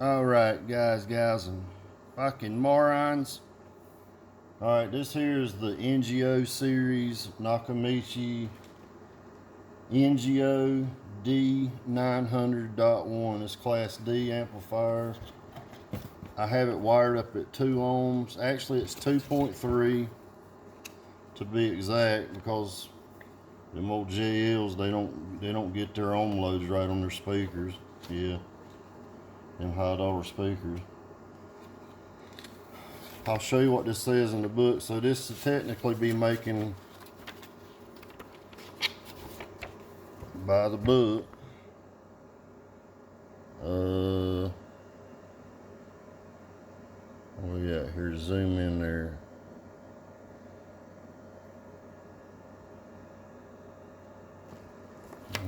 Alright, guys, gals, and fucking morons. Alright, this here is the NGO series NAKAMICHI NGO-D900.1. It's Class D amplifier. I have it wired up at 2 ohms. Actually, it's 2.3 to be exact, because them old JLs, they don't get their ohm loads right on their speakers. Yeah. Them $100 speakers. I'll show you what this says in the book. So this will technically be making, by the book, where we at here? Zoom in there.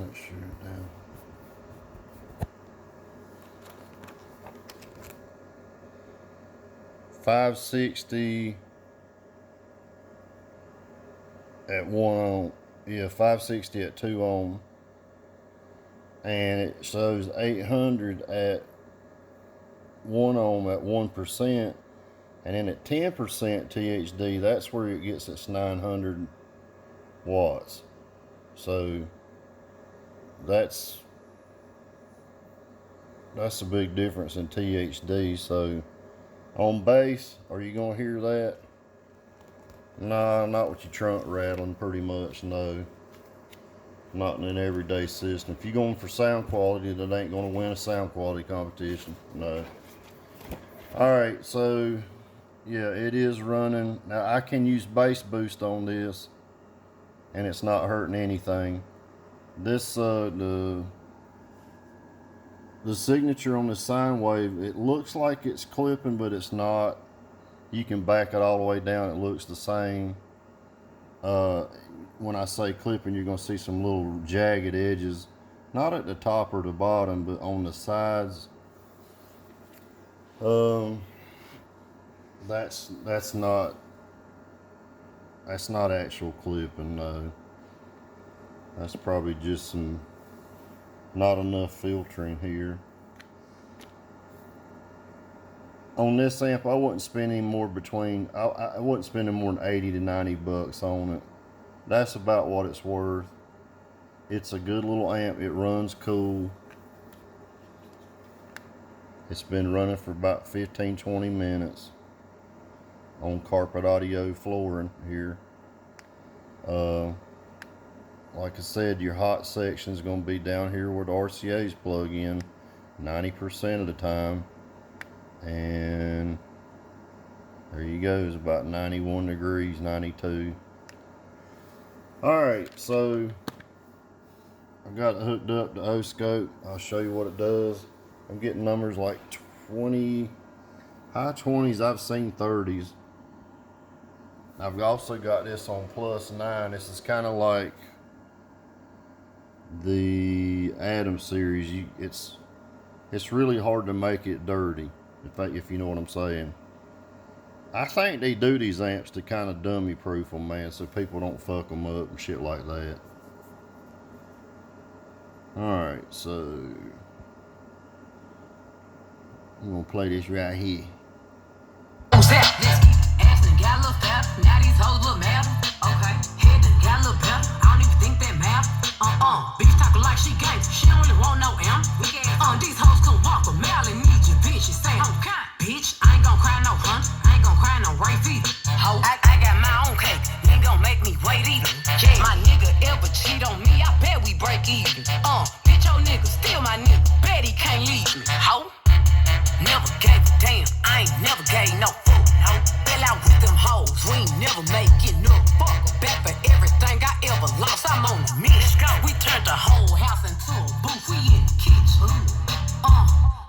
Let's shoot it down. $560 at 1 ohm. Yeah, $560 at 2 ohm. And it shows 800 at 1 ohm at 1%. And then at 10% THD, that's where it gets its 900 watts. So that's a big difference in THD. So on bass, are you gonna hear that? Nah, not with your trunk rattling, pretty much, no. Not in an everyday system. If you're going for sound quality, that ain't gonna win a sound quality competition, no. Alright, so yeah, it is running. Now I can use bass boost on this and it's not hurting anything. This the signature on the sine wave, it looks like it's clipping, but it's not. You can back it all the way down, it looks the same. When I say clipping, you're gonna see some little jagged edges, not at the top or the bottom, but on the sides. That's not actual clipping, no. That's probably just some not enough filtering here. On this amp, I wouldn't spend any more between, I wouldn't spend any more than 80 to 90 bucks on it. That's about what it's worth. It's a good little amp. It runs cool. It's been running for about 15-20 minutes on carpet audio flooring here. Like I said, your hot section is going to be down here where the RCA's plug in 90% of the time. And there you go, it's about 91 degrees, 92. Alright, so I've got it hooked up to O-scope. I'll show you what it does. I'm getting numbers like 20, high 20s, I've seen 30s. I've also got this on +9. This is kind of like the Adam series. It's really hard to make it dirty, if you know what I'm saying. I think they do these amps to kind of dummy proof them, man, so people don't fuck them up and shit like that. Alright, so I'm gonna play this right here. Who's that? Ashley got a little fat, now these hoes look mad. Okay, head got a little better, I don't even think that matter. Bitch talking like she gangsta, she don't really want no amp. These hoes couldn't walk a mile and need your bitch, she saying, okay, bitch, I ain't gon' cry no hunt, I ain't gon' cry no rape either. Ho, I got my own cake, you ain't gon' make me wait either. Yeah, my nigga ever cheat on me, I bet we break even. Bitch, your nigga still my nigga, bet he can't leave me. Ho, never gave a damn, I ain't never gave no fuck. No, fell out with them hoes, we ain't never making up. Fuck back for everything I ever lost, I'm on the mission. Let's go. We turned the whole house into a booth, we in the kitchen.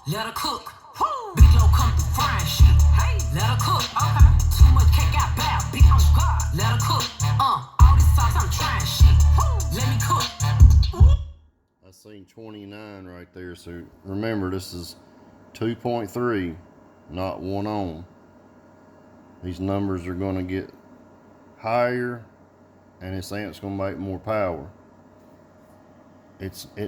Let her cook. Woo. Big low come through frying shit. Hey, let her cook. Okay. Too much cake got bad, bitch, on God. Let her cook. All this sauce, I'm trying shit. Woo. Let me cook. I seen 29 right there, so remember this is 2.3, not 1 ohm. These numbers are going to get higher, and this amp's going to make more power.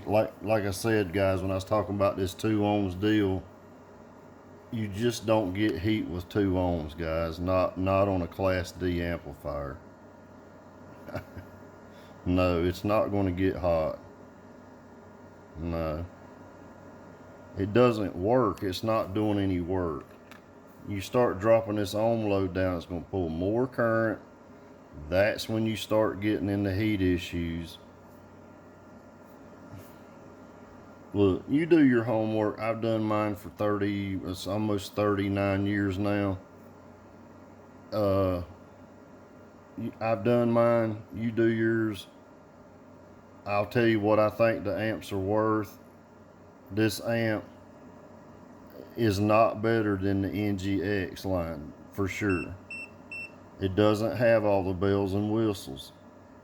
Like I said, guys, when I was talking about this 2 ohms deal, you just don't get heat with 2 ohms, guys. Not on a Class D amplifier. No, it's not going to get hot. No. It doesn't work. It's not doing any work. You start dropping this ohm load down, it's going to pull more current. That's when you start getting into heat issues. Look, you do your homework. I've done mine for it's almost 39 years now. I've done mine. You do yours. I'll tell you what I think the amps are worth. This amp is not better than the NGX line, for sure. It doesn't have all the bells and whistles.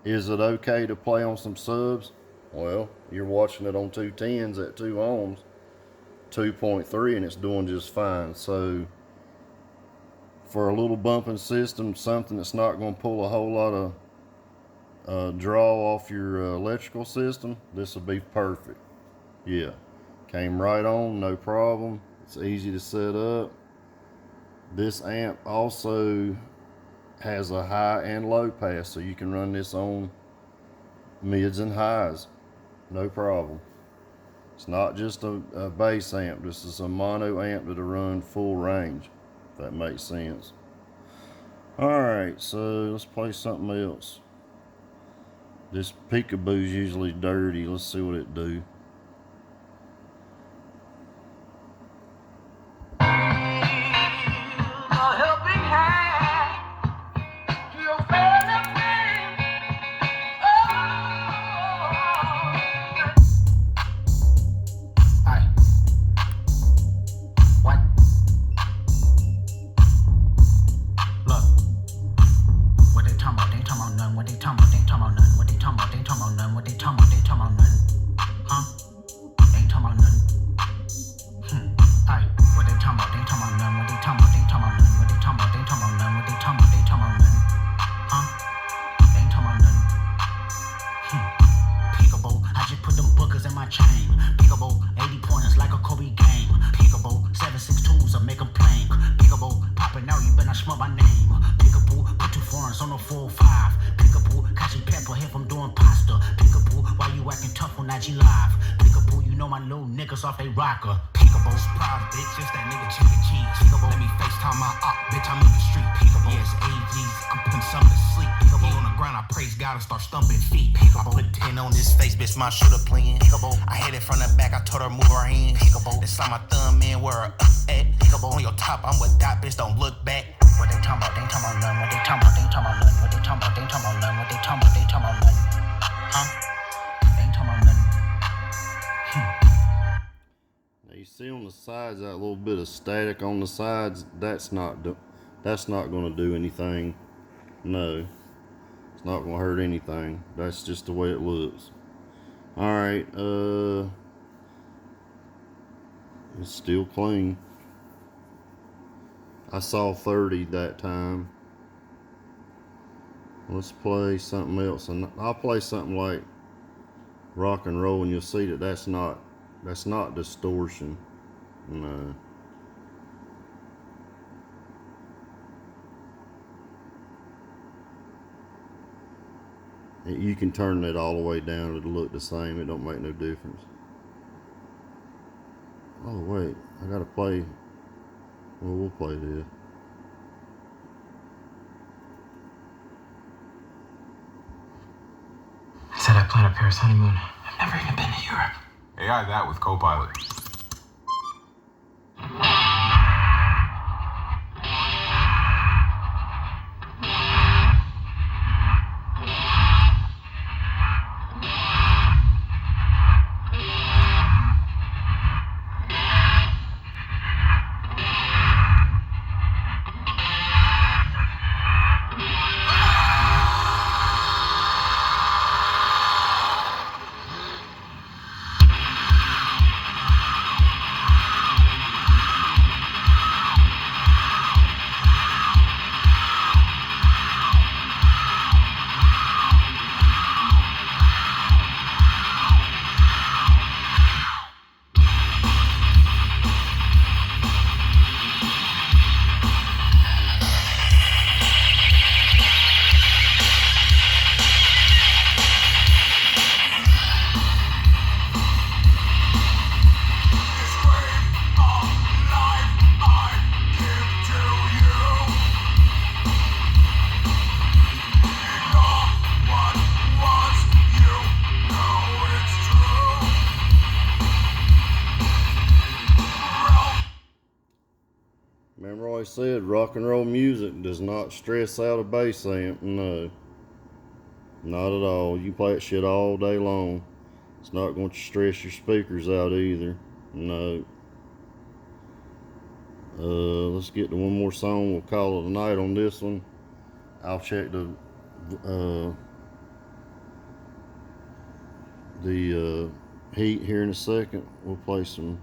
Is it okay to play on some subs? Well, you're watching it on 210s at 2 ohms, 2.3, and it's doing just fine. So for a little bumping system, something that's not going to pull a whole lot of draw off your electrical system, this will be perfect. Yeah, came right on, no problem. It's easy to set up. This amp also has a high and low pass, so you can run this on mids and highs, no problem. It's not just a bass amp. This is a mono amp that'll run full range, if that makes sense. Alright, so let's play something else. This peekaboo's usually dirty. Let's see what it do. Off they rocker. Peekaboo, surprise, bitch. It's that nigga chicken cheese. Peekaboo, let me FaceTime my op, bitch. I'm in the street. Peekaboo, yes, AGs. I'm putting something to sleep. Peekaboo, on the ground, I praise God and start stumping feet. Peekaboo, I put 10 on this face, bitch. My shooter playing. Peekaboo, I hit it from the back. I told her move her hand. Peekaboo, that's like my thumb, man. Where her at? Peekaboo, on your top, I'm with that bitch. Don't look back. What they talking about? They ain't talking about nothing. What they talking about? They ain't talking about nothing. What they talking about? They ain't talking about nothing. What they talking about? They ain't talking about nothing. Huh? They ain't talking about nothing. You see on the sides that little bit of static on the sides. That's not going to do anything. No, it's not going to hurt anything. That's just the way it looks. All right, it's still clean. I saw 30 that time. Let's play something else, and I'll play something like rock and roll, and you'll see that that's not distortion. No. You can turn it all the way down, it'll look the same. It don't make no difference. Oh wait, I gotta play. Well, we'll play this. I said I'd plan a Paris honeymoon. I've never even been to Europe. AI that with Copilot. Remember what I said, rock and roll music does not stress out a bass amp. No. Not at all. You can play that shit all day long. It's not going to stress your speakers out either. No. Let's get to one more song. We'll call it a night on this one. I'll check the heat here in a second. We'll play something.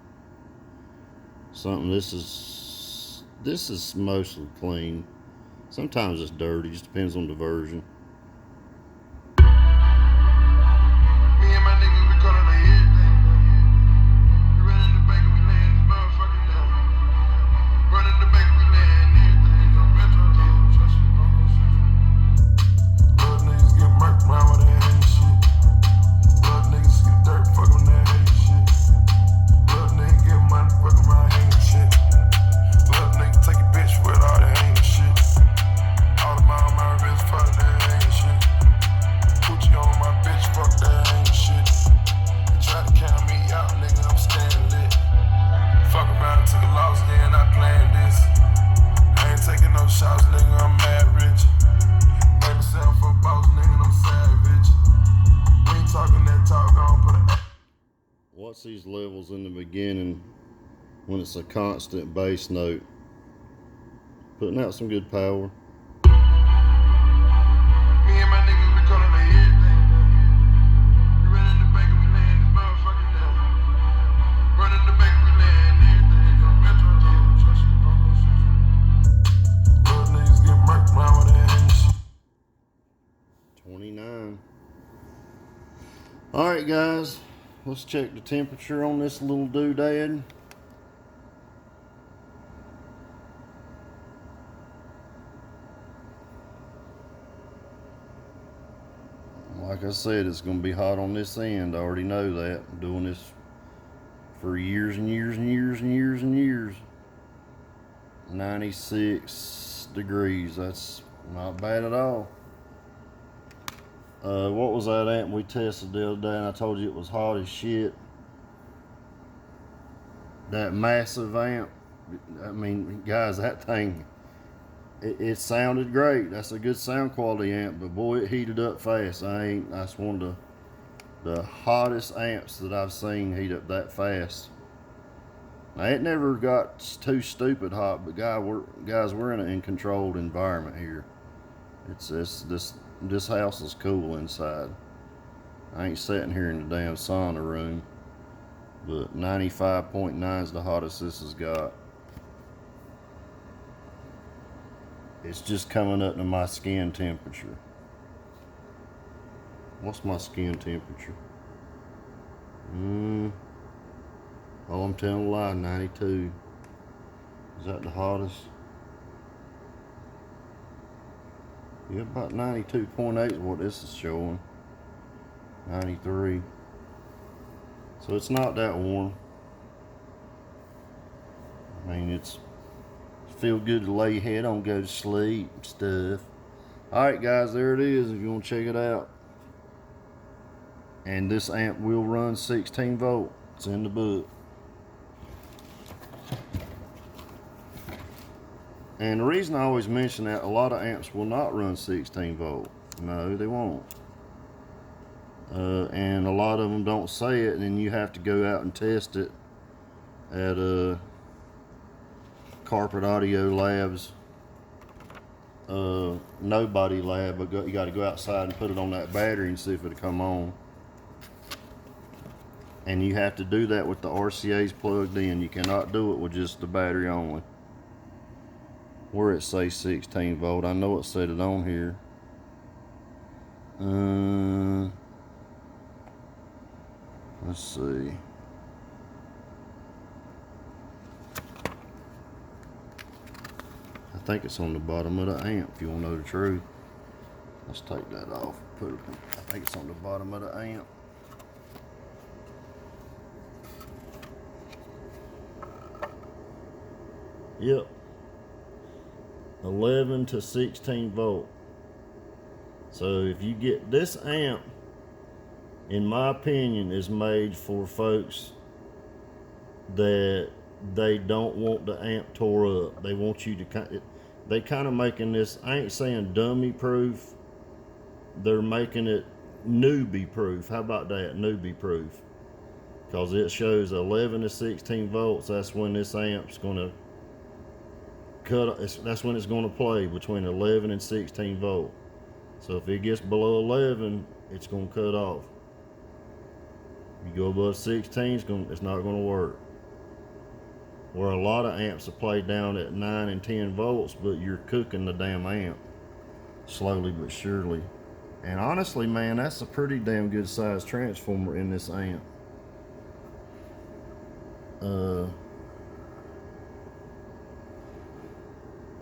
This is mostly clean. Sometimes it's dirty. Just depends on the version. Watch these levels in the beginning when it's a constant bass note. Putting out some good power. Alright guys, let's check the temperature on this little doodad. Like I said, it's going to be hot on this end. I already know that. I'm doing this for years and years and years and years and years. 96 degrees. That's not bad at all. What was that amp we tested the other day and I told you it was hot as shit? That massive amp. I mean, guys, that thing, it sounded great. That's a good sound quality amp, but boy, it heated up fast. That's one of the hottest amps that I've seen heat up that fast. Now, it never got too stupid hot, but guys, we're in an controlled environment here. This house is cool inside. I ain't sitting here in the damn sauna room, but 95.9 is the hottest this has got. It's just coming up to my skin temperature. What's my skin temperature? Oh, I'm telling a lie, 92. Is that the hottest? Yeah, about 92.8 is what this is showing. 93. So it's not that warm. I mean, it's feel good to lay your head on, go to sleep, stuff. Alright guys, there it is if you want to check it out. And this amp will run 16 volt. It's in the book. And the reason I always mention that, a lot of amps will not run 16 volt. No, they won't. And a lot of them don't say it, and then you have to go out and test it at Carpet Audio Labs, Nobody Lab, but you got to go outside and put it on that battery and see if it'll come on. And you have to do that with the RCAs plugged in. You cannot do it with just the battery only. Where it says 16 volt, I know it said it on here. Let's see. I think it's on the bottom of the amp, if you want to know the truth. Let's take that off. I think it's on the bottom of the amp. Yep. 11 to 16 volt. So if you get this amp, in my opinion, is made for folks that they don't want the amp tore up. They want you to they kind of making this, I ain't saying dummy proof, they're making it newbie proof. How about that? Newbie proof. Because it shows 11 to 16 volts. That's when this amp's going to that's when it's going to play between 11 and 16 volt. So if it gets below 11, it's going to cut off. You go above 16, it's not going to work. Where a lot of amps are played down at 9 and 10 volts, but you're cooking the damn amp slowly but surely. And honestly, man, that's a pretty damn good sized transformer in this amp.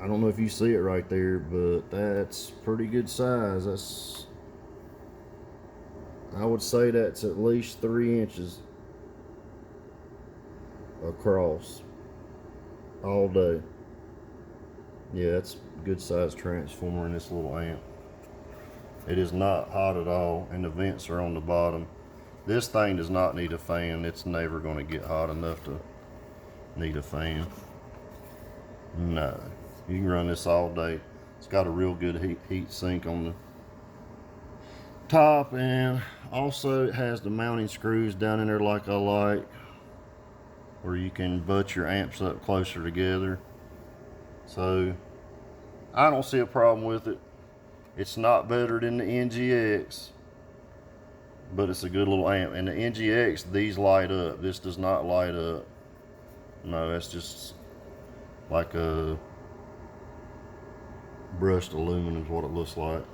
I don't know if you see it right there, but that's pretty good size. I would say that's at least 3 inches across all day. Yeah, that's a good sized transformer in this little amp. It is not hot at all, and the vents are on the bottom. This thing does not need a fan. It's never going to get hot enough to need a fan. No, you can run this all day. It's got a real good heat sink on the top, and also it has the mounting screws down in there like I like, where you can butt your amps up closer together. So I don't see a problem with it. It's not better than the NGX, but it's a good little amp. And the NGX, these light up. This does not light up. No, that's just like a brushed aluminum is what it looks like.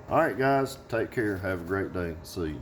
All right, guys, take care. Have a great day. See you.